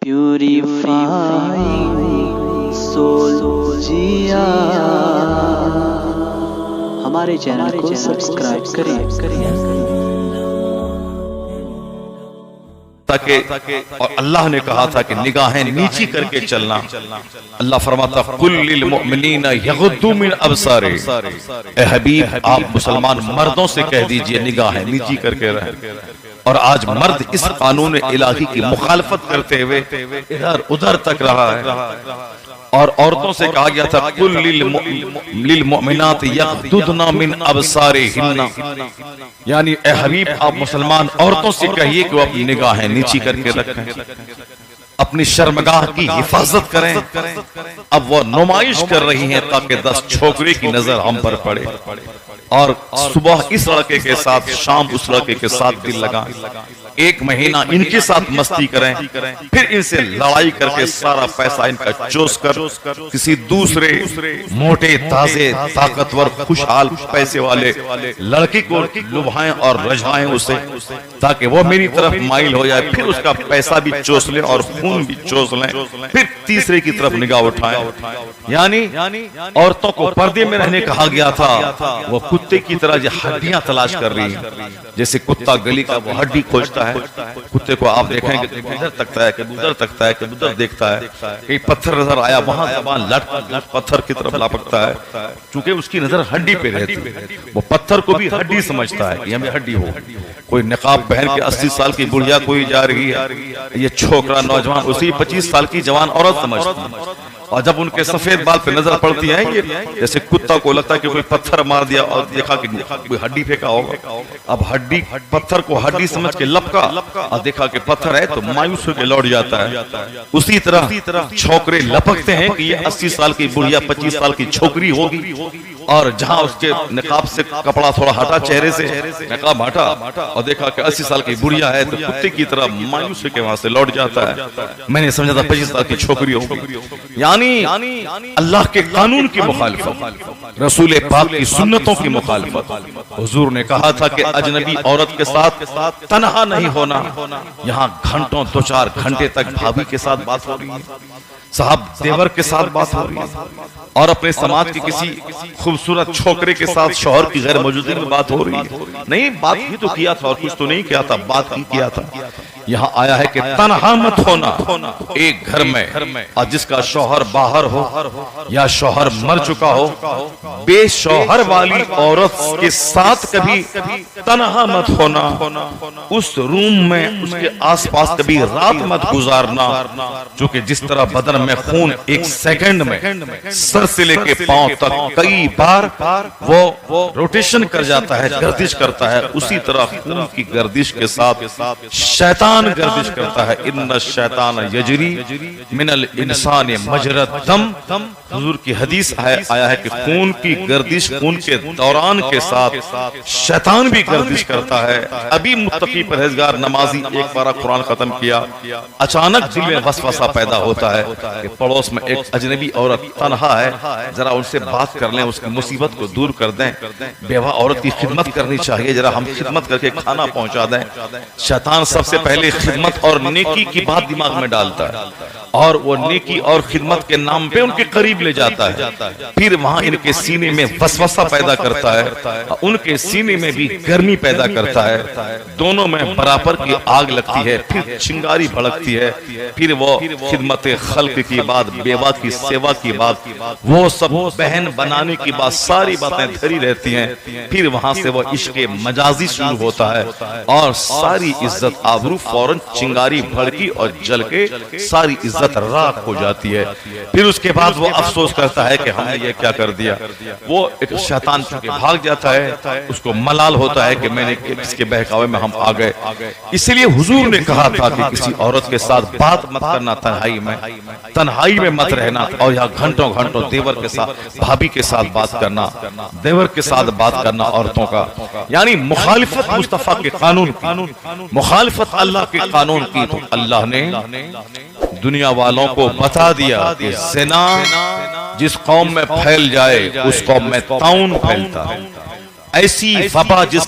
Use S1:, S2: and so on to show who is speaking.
S1: Purifying civil جیا ہمارے channel کو subscribe کریں
S2: اور اللہ نے کہا تھا کہ نگاہیں نیچی کر کے چلنا. اللہ فرماتا قُلْ لِلْمُؤْمِنِينَ يَغُضُّوا مِنْ أَبْصَارِهِمْ، اے حبیب آپ مسلمان مردوں سے کہہ دیجئے نگاہیں نیچی کر کے رہیں. اور آج مرد اس قانون الہی کی مخالفت کرتے ہوئے ادھر ادھر تک رہا ہے. اور عورتوں سے کہا گیا تھا قُلْ لِلْمُؤْمِنَاتِ يَغْضُضْنَ مِنْ أَبْصَارِهِنَّ، یعنی اے حبیب آپ مسلمان عورتوں سے کہیے کہ وہ اپنی نگاہیں نیچی کر کے رکھیں، اپنی شرمگاہ کی حفاظت کریں. اب وہ نمائش کر رہی ہیں تاکہ 10 چھوکرے کی نظر ہم پر پڑے، اور صبح اس لڑکے کے ساتھ شام اس لڑکے کے ساتھ دل لگائیں، 1 مہینہ ان کے ساتھ مستی کریں، پھر ان سے لڑائی کر کے سارا پیسہ ان کا چوس کر کسی دوسرے موٹے تازے طاقتور خوشحال پیسے والے لڑکی کو لبھائیں اور رجھائیں اسے تاکہ وہ میری طرف مائل ہو جائے، پھر اس کا پیسہ بھی چوس لیں اور خون بھی چوس لیں، پھر تیسرے کی طرف نگاہ اٹھائیں. یعنی عورتوں کو پردے میں رہنے کہا گیا تھا، وہ کتے کی طرح جو ہڈیاں تلاش کر رہی ہیں، جیسے کتا گلی کا وہ ہڈی کھوجتا ہے. کتے کو آپ دیکھیں کہ ادھر تکتا ہے کہ ادھر تکتا ہے کہ ادھر دیکھتا ہے، کہیں پتھر نظر آیا وہاں زبان لٹ پتھر کی طرف لپکتا ہے، چونکہ اس کی نظر ہڈی پہ رہتی ہے. وہ پتھر کو بھی ہڈی سمجھتا ہے کہ ہمیں ہڈی ہو. کوئی نقاب پہن کے 80 سال کی بڑھیا کوئی جا رہی ہے، یہ چھوکرا نوجوان اسی 25 سال کی جوان عورت سمجھتی ہے. اور جب ان کے سفید بال پہ نظر پڑتی ہے، یہ جیسے کتا کو لگتا ہے کہ کوئی پتھر مار دیا اور دیکھا کہ کوئی ہڈی پھینکا ہوگا. اب ہڈی پتھر کو ہڈی سمجھ کے لپکا اور دیکھا کہ پتھر ہے تو مایوس ہو کے لوٹ جاتا ہے. اسی طرح چھوکرے لپکتے ہیں کہ یہ 80 سال کی بڑھیا 25 سال کی چھوکری ہوگی، اور جہاں اس کے نقاب سے کپڑا تھوڑا ہٹا، چہرے سے نقاب ہٹا اور دیکھا کہ 80 سال کی بڑھیا ہے تو کتے کی طرح مایوس ہو کے وہاں سے لوٹ جاتا ہے. میں نے سمجھا تھا 25 سال کی چھوکری ہوگی. یعنی اللہ کے قانون کی مخالفت، رسول پاک کی سنتوں کی مخالفت. حضور نے کہا تھا کہ اجنبی عورت کے ساتھ تنہا نہیں ہونا. یہاں گھنٹوں 2-4 گھنٹے تک بھابھی کے ساتھ بات ہو رہی ہے، صاحب دیور کے ساتھ بات ہو رہی ہے، اور اپنے سماج کے کسی خوبصورت چھوکرے کے ساتھ شوہر کی غیر موجودگی میں بات ہو رہی ہے. نہیں، بات ہی تو کیا تھا اور کچھ تو نہیں کیا تھا، بات ہی کیا تھا. یہاں آیا ہے کہ تنہا مت ہونا ایک گھر میں، اور جس کا شوہر باہر ہو یا شوہر مر چکا ہو، بے شوہر والی عورت کے ساتھ کبھی تنہا مت ہونا. اس روم میں اس کے آس پاس کبھی رات مت گزارنا، چونکہ جس طرح بدن میں خون 1 سیکنڈ میں سر سے لے کے پاؤں تک کئی بار وہ روٹیشن کر جاتا ہے، گردش کرتا ہے، اسی طرح خون کی گردش کے ساتھ شیطان گردش کرتا ہے. ان الشیطان یجری من الانسان مجری الدم. حضور کی حدیث آیا ہے کہ خون کی گردش خون کے دوران کے ساتھ شیطان بھی گردش کرتا ہے. ابھی متقی پرہیزگار نمازی ایک بار قرآن ختم کیا، اچانک دل میں وسوسہ پیدا ہوتا ہے کہ پڑوس میں ایک اجنبی عورت تنہا ہے، ذرا ان سے بات کر لیں، اس کی مصیبت کو دور کر دیں. بیوہ عورت کی خدمت کرنی چاہیے، ذرا ہم خدمت کر کے کھانا پہنچا دیں. شیطان سب سے پہلے خدمت اور نیکی کی بات دماغ میں ڈالتا ہے، اور وہ نیکی اور خدمت کے نام پہ ان کے قریب لے جاتا ہے. پھر وہاں ان کے سینے میں وسوسہ پیدا کرتا ہے، ان کے سینے میں بھی گرمی پیدا کرتا ہے، دونوں میں برابر کی آگ لگتی ہے، پھر چنگاری بھڑکتی ہے. پھر وہ خدمت خلق کی بات، بیوہ کی سیوا کی بات، وہ سب بہن بنانے کی بات، ساری باتیں دھری رہتی ہیں. پھر وہاں سے وہ عشق مجازی شروع ہوتا ہے، اور ساری عزت آبرو فوراً چنگاری بھڑکی اور جل کے ساری عزت راکھ ہو جاتی ہے. پھر اس کے بعد وہ افسوس کرتا ہے کہ ہم نے یہ کیا کر دیا. وہ ایک شیطان چونکہ بھاگ جاتا ہے، اس کو ملال ہوتا ہے کہ میں نے اس کے بہکاوے میں ہم آ گئے. اسی لیے حضور نے کہا تھا کہ کسی عورت کے ساتھ بات مت کرنا، تنہائی میں مت رہنا. اور یہاں گھنٹوں گھنٹوں دیور کے ساتھ بھابھی کے ساتھ بات کرنا، دیور کے ساتھ بات کرنا عورتوں کا، یعنی مخالفت مصطفیٰ کے قانون کی، مخالفت اللہ کے قانون کی. تو اللہ نے دنیا والوں کو بتا دیا کہ زنا جس قوم میں پھیل جائے اس قوم میں طاعون پھیلتا ہے. ایسی وبا جس